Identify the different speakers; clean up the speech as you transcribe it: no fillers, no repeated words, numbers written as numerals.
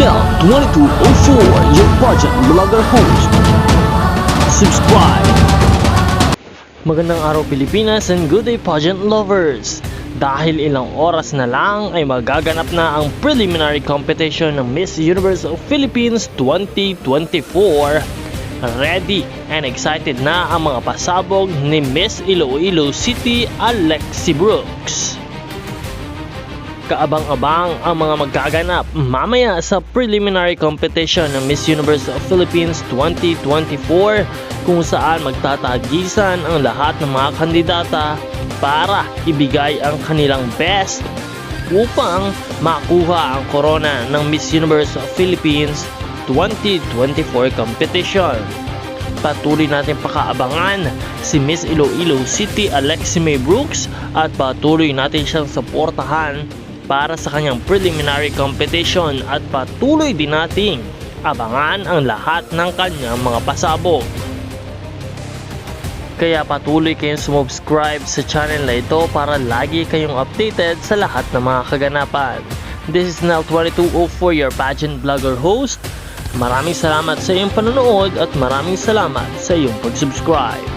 Speaker 1: Nel2204, your pageant vlogger host. Subscribe! Magandang araw Pilipinas and good day pageant lovers! Dahil ilang oras na lang ay magaganap na ang preliminary competition ng Miss Universe of Philippines 2024. Ready and excited na ang mga pasabog ni Miss Iloilo City, Alexi Brooks. Kaabang-abang ang mga magaganap mamaya sa preliminary competition ng Miss Universe of Philippines 2024 kung saan magtatagisan ang lahat ng mga kandidata para ibigay ang kanilang best upang makuha ang korona ng Miss Universe of Philippines 2024 competition. Patuloy natin pakaabangan si Miss Iloilo City Alexi May Brooks at patuloy natin siyang suportahan para sa kanyang preliminary competition at patuloy din nating abangan ang lahat ng kanyang mga pasabog. Kaya patuloy kayong subscribe sa channel na ito para lagi kayong updated sa lahat ng mga kaganapan. This is Nel2204, your pageant vlogger host. Maraming salamat sa iyong panonood at maraming salamat sa iyong pag-subscribe.